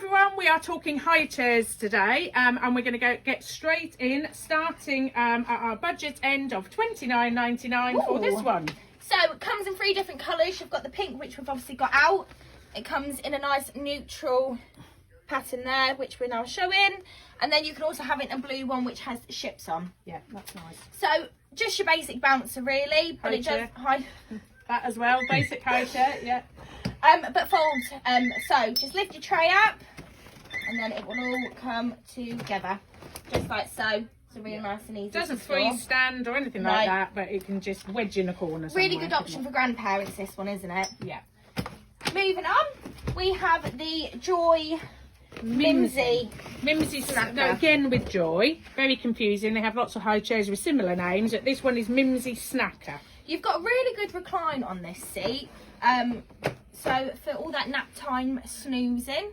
everyone, we are talking high chairs today, and we're going to get straight in, starting at our budget end of $29.99 for this one. So it comes in 3 different colours. You've got the pink, which we've obviously got out. It comes in a nice neutral pattern there, which we're now showing, and then you can also have it in a blue one which has ships on. Yeah, that's nice. So just your basic bouncer really, but it does that as well, basic high chair, yeah. But folds, so just lift your tray up and then it will all come together just like so. It's really nice and easy. It doesn't freestand or anything like that, but it can just wedge in a corner somewhere. Really good option for grandparents, this one, isn't it? Yeah. Moving on, we have the Joy Mimsy Snacker. Now again with Joy, very confusing. They have lots of high chairs with similar names, but this one is Mimsy Snacker. You've got a really good recline on this seat. So for all that nap time snoozing,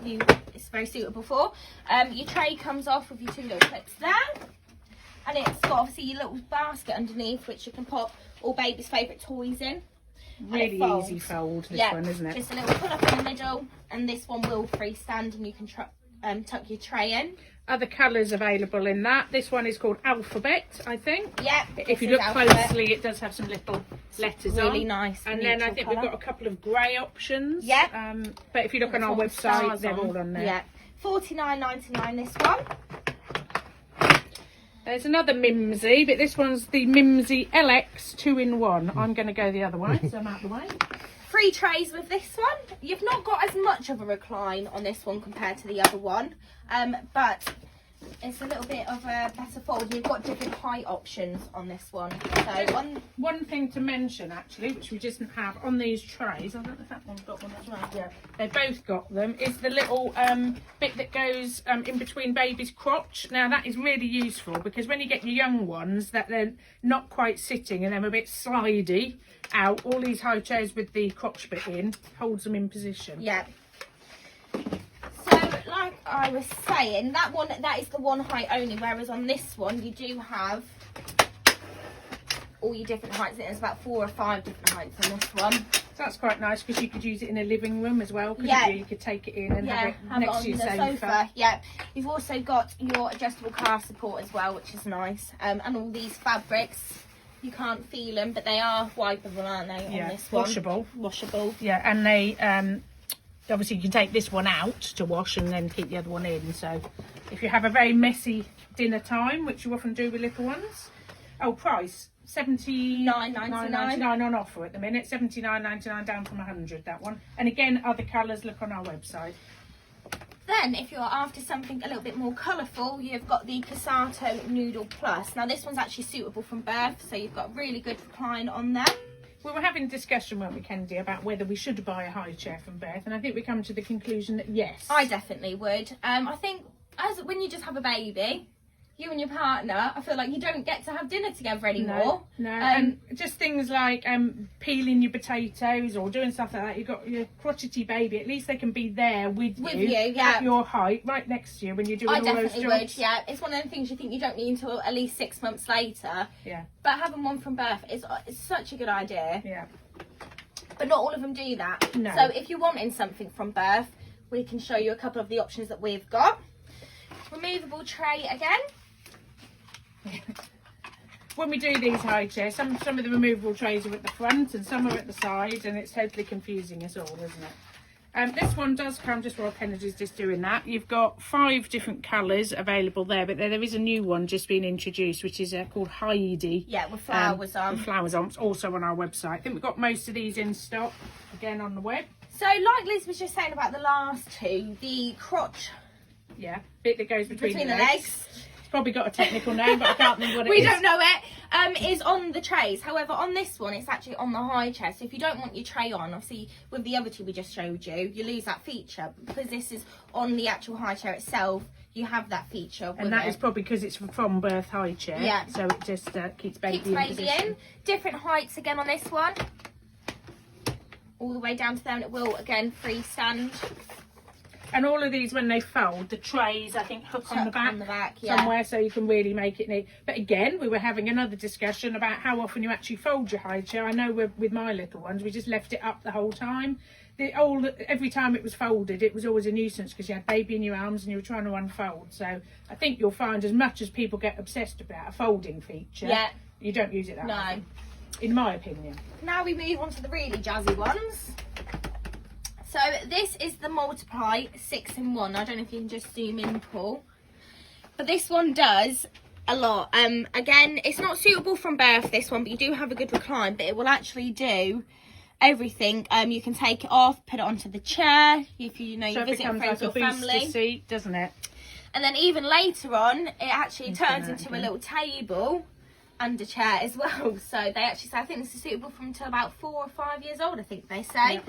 it's very suitable for. Your tray comes off with your 2 little clips there, and it's got obviously your little basket underneath which you can pop all baby's favourite toys in. Really easy fold, this one, isn't it? Just a little pull up in the middle, and this one will freestand and you can tuck your tray in. Other colours available in that. This one is called Alphabet, I think. Yeah. If you look closely, it does have some little letters on. Really nice. And then I think we've got a couple of grey options. Yeah. But if you look on our website, they're all on there. Yeah. $49.99 this one. There's another Mimsy, but this one's the Mimsy Lx 2-in-1. I'm going to go the other way, so I'm out the way. 3 trays with this one. You've not got as much of a recline on this one compared to the other one, but it's a little bit of a better fold. You've got different height options on this one. So one thing to mention actually, which we just have on these trays, I don't know if that one's got one as well. Yeah, they both got them. Is the little bit that goes in between baby's crotch. Now that is really useful because when you get your young ones that they're not quite sitting and they're a bit slidey out, all these high chairs with the crotch bit in holds them in position. Yeah. So like I was saying, that is the one height only, whereas on this one you do have all your different heights. There's about 4 or 5 different heights on this one. So that's quite nice because you could use it in a living room as well. Yeah. You could take it in and have it have next it to your sofa. Yeah. You've also got your adjustable car support as well, which is nice. And all these fabrics, you can't feel them, but they are wipeable, aren't they? Yeah. On this one. Washable. Yeah, and they obviously you can take this one out to wash and then keep the other one in. So if you have a very messy dinner time, which you often do with little ones. Oh, price $79.99 on offer at the minute. $79.99 down from $100, that one. And again, other colours, look on our website. Then if you're after something a little bit more colourful, you've got the Cassato Noodle Plus. Now this one's actually suitable from birth, so you've got really good recline on there. We were having a discussion, weren't we, Kendi, about whether we should buy a high chair from birth, and I think we come to the conclusion that yes. I definitely would. I think when you just have a baby, you and your partner, I feel like you don't get to have dinner together anymore. No. And just things like peeling your potatoes or doing stuff like that. You've got your crotchety baby. At least they can be there with you at your height, right next to you when you're doing all those jobs. I definitely would, yeah. It's one of the things you think you don't need until at least 6 months later. Yeah. But having one from birth is such a good idea. Yeah. But not all of them do that. No. So if you're wanting something from birth, we can show you a couple of the options that we've got. Removable tray again. When we do these high chairs, some of the removable trays are at the front and some are at the side, and it's totally confusing us all, isn't it? This one does come, just while Kennedy's just doing that, you've got 5 different colours available there, but there is a new one just being introduced, which is called Heidi. Yeah, with flowers on. With flowers on. It's also on our website. I think we've got most of these in stock, again on the web. So like Liz was just saying about the last 2, the crotch. Yeah, bit that goes between the legs. Probably got a technical name, but I can't think what it is. We don't know it. Is on the trays. However, on this one, it's actually on the high chair. So if you don't want your tray on, obviously with the other 2 we just showed you, you lose that feature. But because this is on the actual high chair itself, you have that feature. And that is probably because it's from birth high chair. Yeah. So it just keeps baby in position. Different heights again on this one. All the way down to there, and it will again freestand. And all of these, when they fold, the trays, I think, hook on the back yeah. somewhere, so you can really make it neat. But again, we were having another discussion about how often you actually fold your high chair. I know with my little ones, we just left it up the whole time. every time it was folded, it was always a nuisance because you had baby in your arms and you were trying to unfold. So I think you'll find, as much as people get obsessed about a folding feature, you don't use it that often, in my opinion. Now we move on to the really jazzy ones. So this is the Multiply 6-in-1. I don't know if you can just zoom in, Paul. But this one does a lot. Again, it's not suitable from birth, this one, but you do have a good recline, but it will actually do everything. You can take it off, put it onto the chair if you know you're visiting friends or family. Booster seat, doesn't it? And then even later on, it actually turns into a little table and a chair as well. So they actually say, I think this is suitable from until about 4 or 5 years old, I think they say.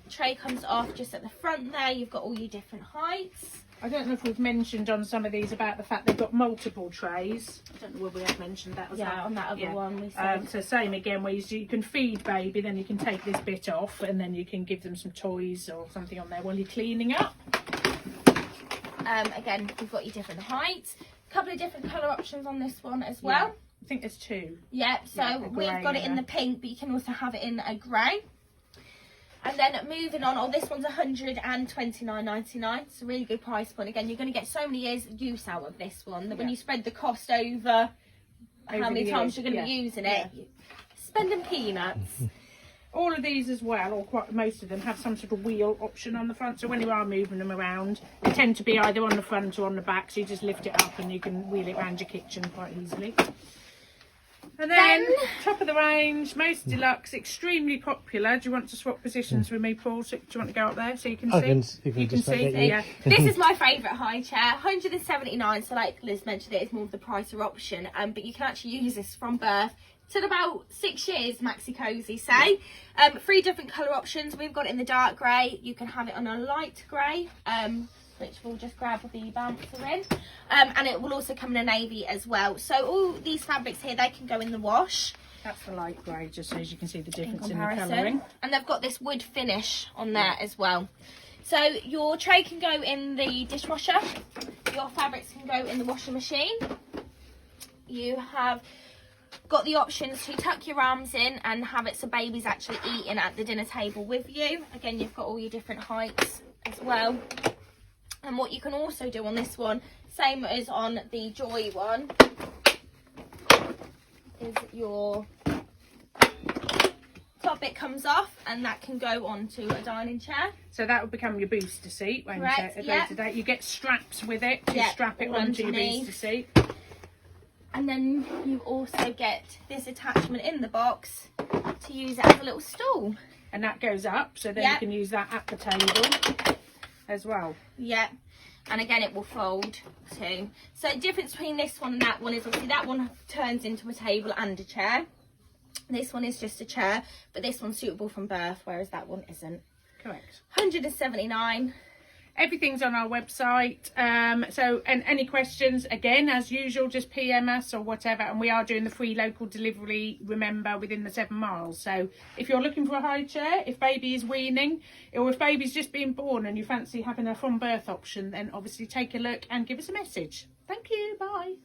Tray comes off just at the front there. You've got all your different heights. I don't know if we've mentioned on some of these about the fact they've got multiple trays. I don't know whether we have mentioned that as well. Yeah, on that other one we said. So same again, where you can feed baby, then you can take this bit off and then you can give them some toys or something on there while you're cleaning up. Again, you've got your different heights. A couple of different colour options on this one as well. Yeah, I think there's 2. Yeah, so we've got it in the pink, but you can also have it in a grey. And then moving on, this one's $129.99. It's a really good price point. Again, you're going to get so many years use out of this one that when you spread the cost over how many times you're going to be using it, you're spending peanuts. All of these as well, or quite most of them, have some sort of wheel option on the front. So when you are moving them around, they tend to be either on the front or on the back. So you just lift it up and you can wheel it around your kitchen quite easily. And then top of the range, most deluxe, extremely popular. Do you want to swap positions with me, Paul? Do you want to go up there so you can see? You can see. Yeah. This is my favourite high chair, $179. So like Liz mentioned, it is more of the pricier option. But you can actually use this from birth till about 6 years, Maxi Cozy say. 3 different colour options. We've got it in the dark grey. You can have it on a light grey, which we'll just grab the bouncer in. And it will also come in a navy as well. So all these fabrics here, they can go in the wash. That's the light grey, just so as you can see the difference in the colouring. And they've got this wood finish on there as well. So your tray can go in the dishwasher. Your fabrics can go in the washing machine. You have got the options to tuck your arms in and have it so baby's actually eating at the dinner table with you. Again, you've got all your different heights as well. And what you can also do on this one, same as on the Joy one, is your top bit comes off and that can go onto a dining chair. So that will become your booster seat, won't it? Correct, You get straps with it to strap it onto your booster seat. And then you also get this attachment in the box to use it as a little stool. And that goes up, so then you can use that at the table as well. Yeah. And again, it will fold too. So the difference between this one and that one is obviously that one turns into a table and a chair. This one is just a chair, but this one's suitable from birth, whereas that one isn't. Correct. $179. Everything's on our website. And any questions, again, as usual, just PM us or whatever. And we are doing the free local delivery, remember, within the 7 miles. So if you're looking for a high chair, if baby is weaning, or if baby's just been born and you fancy having a from birth option, then obviously take a look and give us a message. Thank you. Bye.